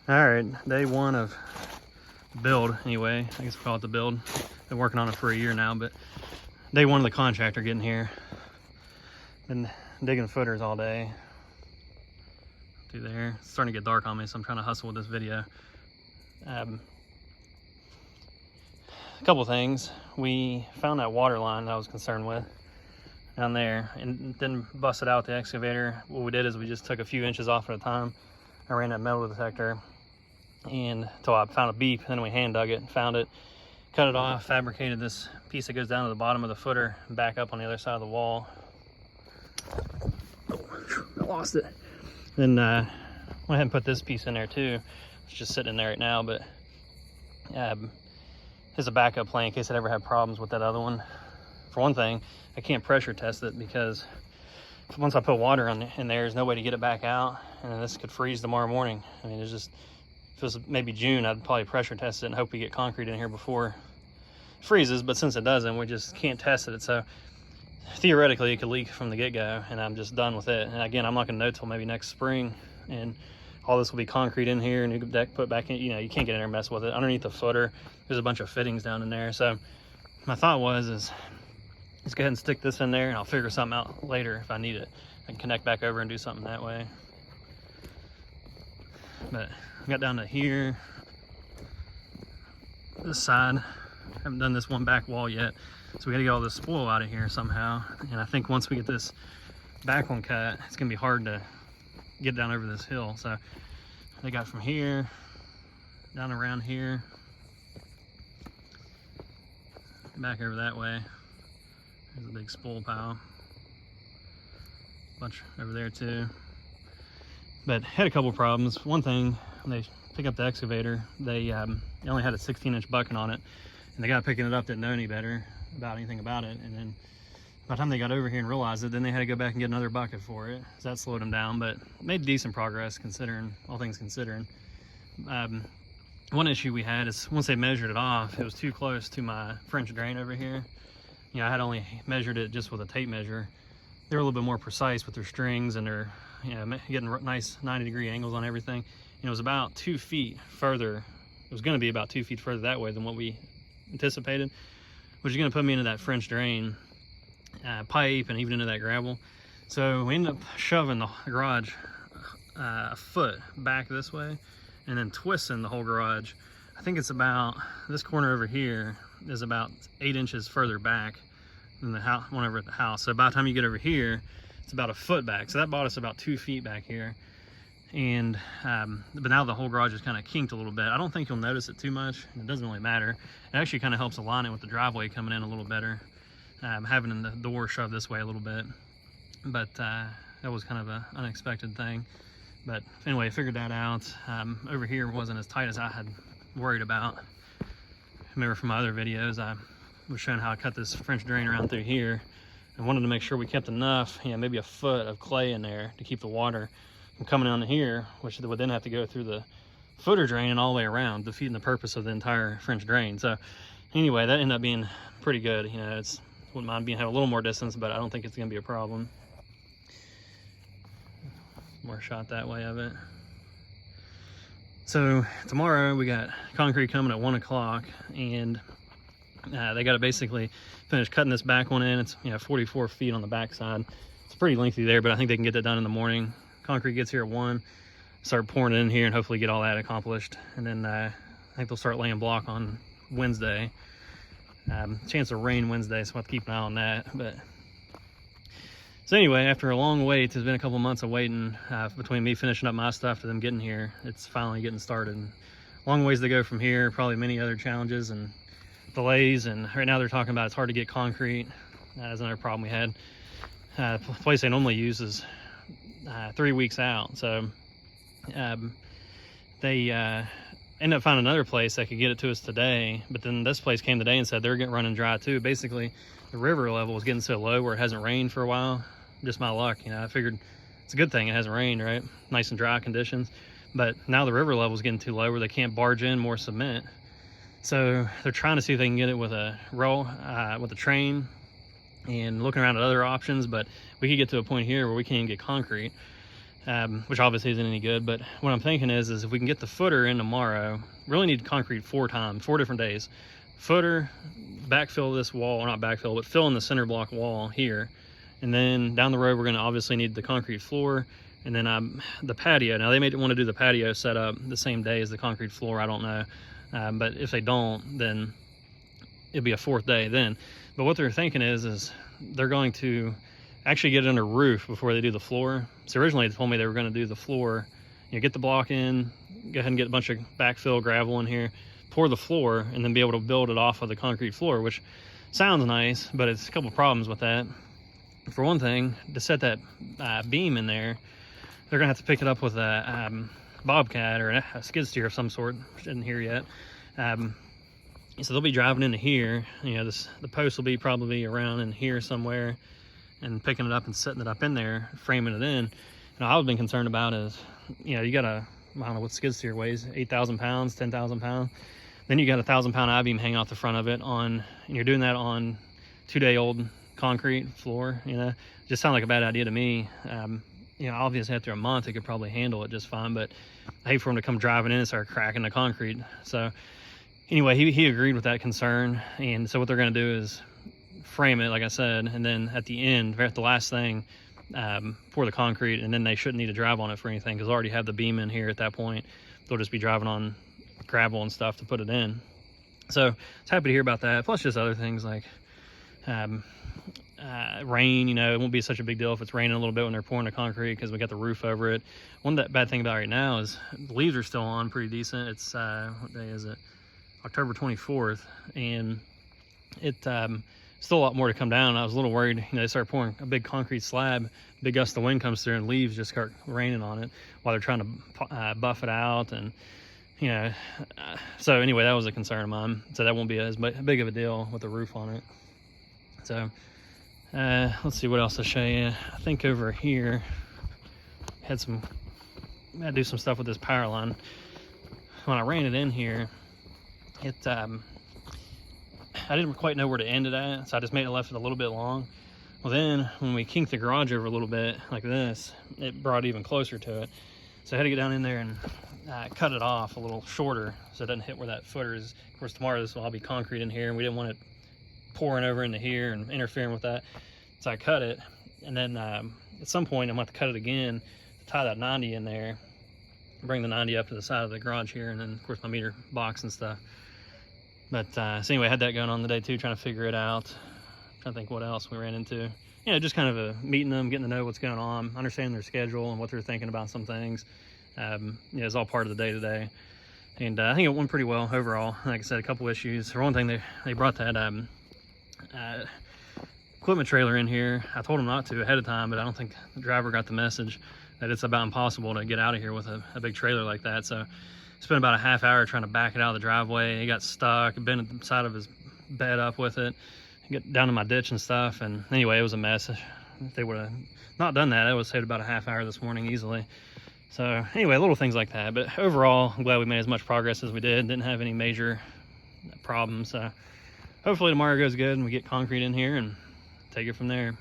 All right, day one of build anyway. I guess we'll call it the build. Been working on it for a year now, but day one of the contractor getting here. Been digging footers all day through there. It's starting to get dark on me, so I'm trying to hustle with this video. A couple things. We found that water line that I was concerned with down there and then busted out the excavator. What we did is we just took a few inches off at a time. I ran that metal detector and until I found a beep, then we hand dug it, found it, cut it off, fabricated this piece that goes down to the bottom of the footer and back up on the other side of the wall. Oh, I lost it. Then went ahead and put this piece in there too. It's just sitting in there right now, but there's a backup plan in case it ever had problems with that other one. For one thing, I can't pressure test it because once I put water in there, there's no way to get it back out, and then this could freeze tomorrow morning. I mean, there's just, if it was maybe June, I'd probably pressure test it and hope we get concrete in here before it freezes, but since it doesn't, we just can't test it. So theoretically, it could leak from the get-go, and I'm just done with it. And again, I'm not gonna know till maybe next spring, and all this will be concrete in here, new deck put back in. You know, you can't get in there and mess with it. Underneath the footer, there's a bunch of fittings down in there. So my thought was, let's go ahead and stick this in there, and I'll figure something out later if I need it. I can connect back over and do something that way. But I got down to here, this side. I haven't done this one back wall yet, so we gotta get all this spoil out of here somehow. And I think once we get this back one cut, it's gonna be hard to get down over this hill. So they got from here down around here, back over that way. There's a big spoil pile, bunch over there too. But had a couple problems. One thing, when they pick up the excavator, they only had a 16-inch bucket on it, and the guy picking it up didn't know any better about anything about it. And then by the time they got over here and realized it, then they had to go back and get another bucket for it. So that slowed them down, but made decent progress considering, all things considering. One issue we had is once they measured it off, it was too close to my French drain over here. You know, I had only measured it just with a tape measure. They were a little bit more precise with their strings and their, you know, getting nice 90-degree angles on everything. And it was about 2 feet further. It was going to be about 2 feet further that way than what we anticipated, which is going to put me into that French drain pipe and even into that gravel. So we ended up shoving the garage a foot back this way and then twisting the whole garage. I think it's about, this corner over here is about 8 inches further back than the house, one over at the house. So by the time you get over here, it's about a foot back. So that bought us about 2 feet back here. And but now the whole garage is kind of kinked a little bit. I don't think you'll notice it too much. It doesn't really matter. It actually kind of helps align it with the driveway coming in a little better. Having the door shoved this way a little bit, but that was kind of an unexpected thing. But anyway, I figured that out. Over here wasn't as tight as I had worried about. Remember from my other videos, I was showing how I cut this French drain around through here. I wanted to make sure we kept enough, you know, maybe a foot of clay in there to keep the water from coming on here, which would then have to go through the footer drain and all the way around, defeating the purpose of the entire French drain. So anyway, that ended up being pretty good. You know, wouldn't mind being have a little more distance, but I don't think it's going to be a problem. More shot that way of it. So tomorrow we got concrete coming at 1 o'clock, and they got to basically finish cutting this back one in. It's, you know, 44 feet on the back side. It's pretty lengthy there, but I think they can get that done in the morning. Concrete gets here at 1, start pouring it in here and hopefully get all that accomplished. And then I think they'll start laying block on Wednesday. Chance of rain Wednesday, so we'll have to keep an eye on that. But so anyway, after a long wait, it's been a couple months of waiting between me finishing up my stuff to them getting here. It's finally getting started. Long ways to go from here, probably many other challenges and delays, and right now they're talking about it's hard to get concrete. That's another problem we had. The place they normally use is 3 weeks out, so they ended up finding another place that could get it to us today, but then this place came today and said they're getting running dry too. Basically, the river level is getting so low where it hasn't rained for a while. Just my luck, you know. I figured it's a good thing it hasn't rained, right? Nice and dry conditions. But now the river level is getting too low where they can't barge in more cement. So they're trying to see if they can get it with a with a train, and looking around at other options. But we could get to a point here where we can't even get concrete. which obviously isn't any good. But what I'm thinking is if we can get the footer in tomorrow, really need concrete 4 different days. Footer, backfill this wall, or not backfill, but fill in the center block wall here. And then down the road, we're gonna obviously need the concrete floor, and then the patio. Now they may want to do the patio set up the same day as the concrete floor, I don't know. But if they don't, then it'll be a 4th day then. But what they're thinking is they're going to actually get it under roof before they do the floor. So originally they told me they were going to do the floor, get the block in, go ahead and get a bunch of backfill gravel in here, pour the floor, and then be able to build it off of the concrete floor, which sounds nice, but it's a couple problems with that. For one thing, to set that beam in there, they're gonna have to pick it up with a bobcat or a skid steer of some sort, which isn't here yet. So they'll be driving into here. The post will be probably around in here somewhere, and picking it up and setting it up in there, framing it in. I've been concerned about is, you got I don't know what skid steer weighs, 8,000 pounds, 10,000 pounds. Then you got a 1,000-pound I-beam hanging off the front of it and you're doing that on 2-day-old concrete floor. Just sound like a bad idea to me. Obviously after a month it could probably handle it just fine, but I hate for him to come driving in and start cracking the concrete. So anyway, he agreed with that concern, and so what they're going to do is frame it, like I said, and then at the end, at the last thing, pour the concrete, and then they shouldn't need to drive on it for anything because they already have the beam in here at that point. They'll just be driving on gravel and stuff to put it in. So I was happy to hear about that, plus just other things like rain. It won't be such a big deal if it's raining a little bit when they're pouring the concrete because we got the roof over it. One bad thing about it right now is the leaves are still on pretty decent. It's what day is it? October 24th, and it still a lot more to come down. I was a little worried, they start pouring a big concrete slab, big gust of wind comes through and leaves just start raining on it while they're trying to buff it out. And so anyway, that was a concern of mine, so that won't be as big of a deal with the roof on it. So let's see what else to show you. I think over here I had to do some stuff with this power line. When I ran it in here, I didn't quite know where to end it at, so I just left it a little bit long. Well, then when we kinked the garage over a little bit like this, it brought even closer to it. So I had to get down in there and cut it off a little shorter so it doesn't hit where that footer is. Of course, tomorrow this will all be concrete in here, and we didn't want it pouring over into here and interfering with that. So I cut it, and then at some point I'm going to have to cut it again to tie that 90 in there, bring the 90 up to the side of the garage here, and then of course my meter box and stuff. But so anyway, I had that going on today too, trying to figure it out. Trying to think what else we ran into. Just kind of meeting them, getting to know what's going on, understanding their schedule and what they're thinking about some things. It's all part of the day-to-day. And I think it went pretty well overall. Like I said, a couple issues. For one thing, they brought that equipment trailer in here. I told them not to ahead of time, but I don't think the driver got the message that it's about impossible to get out of here with a big trailer like that. So spent about a half hour trying to back it out of the driveway. He got stuck, bent at the side of his bed up with it, get down to my ditch and stuff. And anyway, it was a mess. If they would have not done that, I would have saved about a half hour this morning easily. So anyway, little things like that. But overall, I'm glad we made as much progress as we did. Didn't have any major problems. So hopefully tomorrow goes good and we get concrete in here and take it from there.